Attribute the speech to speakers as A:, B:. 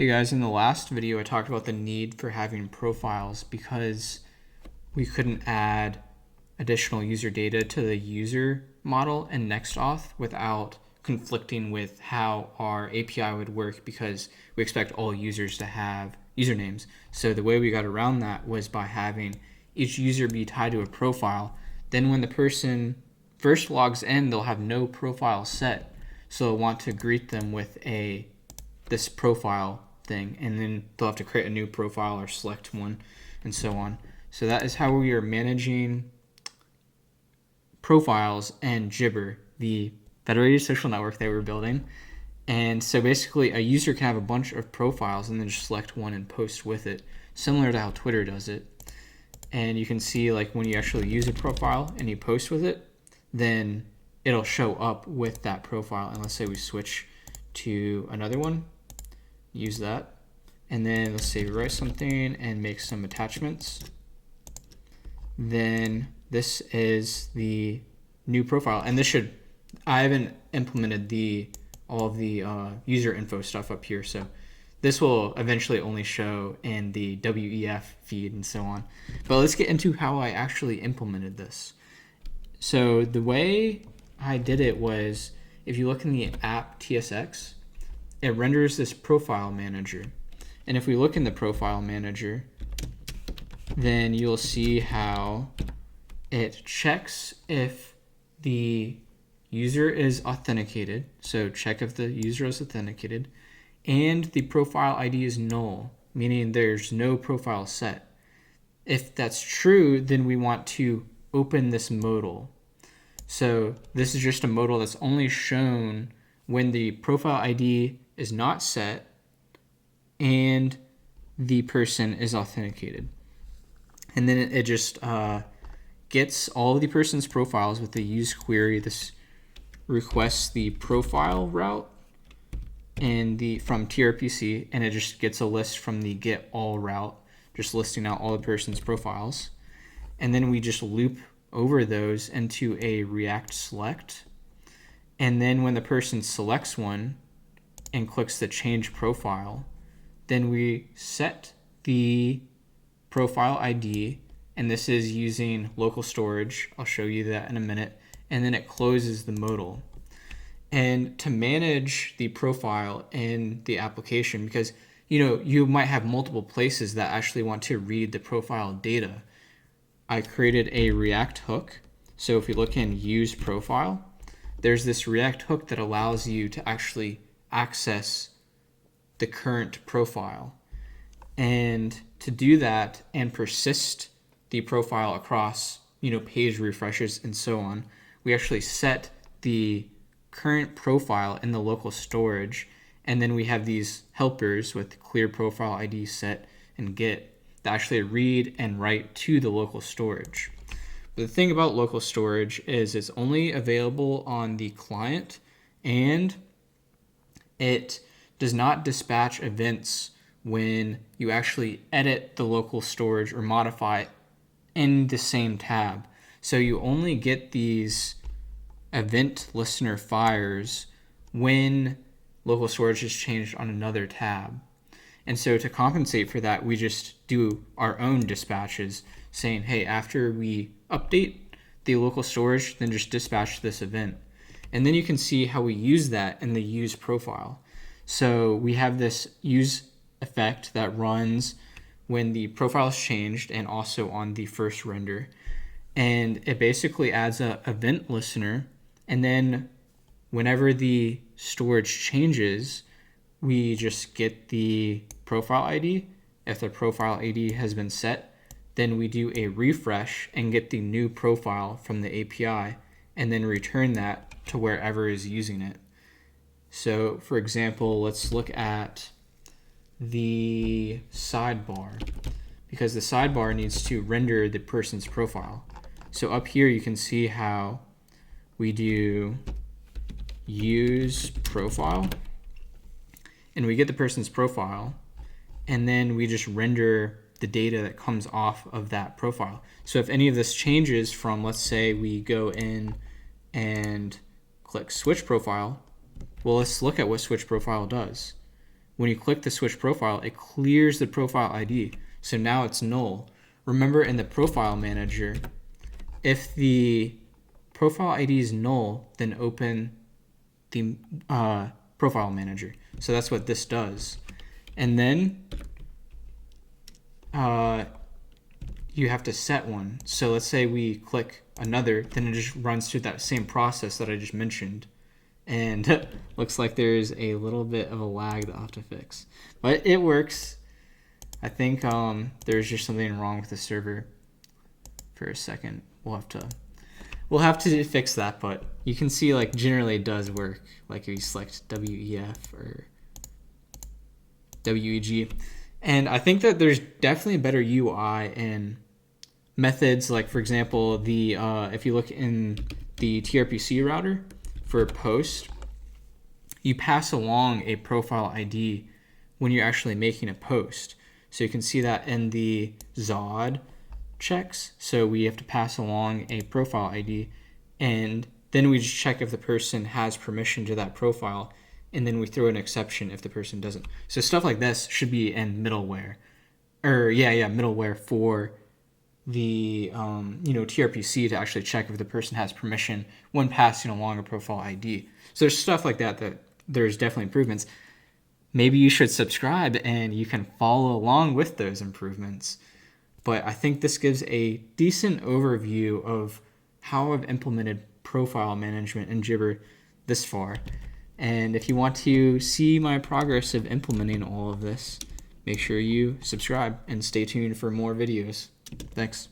A: Hey guys, in the last video I talked about the need for having profiles because we couldn't add additional user data to the user model in NextAuth without conflicting with how our API would work, because we expect all users to have usernames. So the way we got around that was by having each user be tied to a profile. Then when the person first logs in, they'll have no profile set. So they'll want to greet them with this profile thing, and then they'll have to create a new profile or select one and so on. So that is how we are managing profiles and Jibber, the federated social network that we're building. And so basically a user can have a bunch of profiles and then just select one and post with it, similar to how Twitter does it. And you can see, like, when you actually use a profile and you post with it, then it'll show up with that profile. And let's say we switch to another one, use that, and then let's say we write something and make some attachments. Then this is the new profile, and I haven't implemented all of the user info stuff up here, so this will eventually only show in the WEF feed and so on. But let's get into how I actually implemented this. So the way I did it was, if you look in the app TSX, it renders this profile manager. And if we look in the profile manager, then you'll see how it checks if the user is authenticated. So check if the user is authenticated, and the profile ID is null, meaning there's no profile set. If that's true, then we want to open this modal. So this is just a modal that's only shown when the profile ID is not set and the person is authenticated. And then it just gets all of the person's profiles with the use query. This requests the profile route and from TRPC, and it just gets a list from the get all route, just listing out all the person's profiles. And then we just loop over those into a React select. And then when the person selects one and clicks the change profile, then we set the profile ID, and this is using local storage. I'll show you that in a minute. And then it closes the modal. And to manage the profile in the application, because you might have multiple places that actually want to read the profile data, I created a React hook. So if we look in use profile, there's this React hook that allows you to actually access the current profile. And to do that and persist the profile across, page refreshes and so on, we actually set the current profile in the local storage. And then we have these helpers with clear profile ID set and get that actually read and write to the local storage. But the thing about local storage is it's only available on the client, and it does not dispatch events when you actually edit the local storage or modify it in the same tab. So you only get these event listener fires when local storage is changed on another tab. And so to compensate for that, we just do our own dispatches saying, hey, after we update the local storage, then just dispatch this event. And then you can see how we use that in the use profile. So we have this use effect that runs when the profile is changed and also on the first render. And it basically adds an event listener. And then whenever the storage changes, we just get the profile ID. If the profile ID has been set, then we do a refresh and get the new profile from the API, and then return that to wherever is using it. So for example, let's look at the sidebar, because the sidebar needs to render the person's profile. So up here you can see how we do use profile, and we get the person's profile, and then we just render the data that comes off of that profile. So if any of this changes from, let's say we go in and click switch profile, well, let's look at what switch profile does. when you click the switch profile, it clears the profile ID. So now it's null. Remember, in the profile manager, if the profile ID is null, then open the profile manager. So that's what this does. And then you have to set one. So let's say we click another, then it just runs through that same process that I just mentioned. And looks like there's a little bit of a lag that I'll have to fix. But it works. I think there's just something wrong with the server for a second. We'll have to fix that, but you can see like generally it does work. Like if you select WEF or WEG. And I think that there's definitely a better UI and methods. Like for example, the if you look in the TRPC router for post, you pass along a profile ID when you're actually making a post. So you can see that in the ZOD checks. So we have to pass along a profile ID, and then we just check if the person has permission to that profile, and then we throw an exception if the person doesn't. So stuff like this should be in middleware, middleware for the TRPC to actually check if the person has permission when passing along a profile ID. So there's stuff like that there's definitely improvements. Maybe you should subscribe and you can follow along with those improvements. But I think this gives a decent overview of how I've implemented profile management in Jibber this far. And if you want to see my progress of implementing all of this, make sure you subscribe and stay tuned for more videos. Thanks.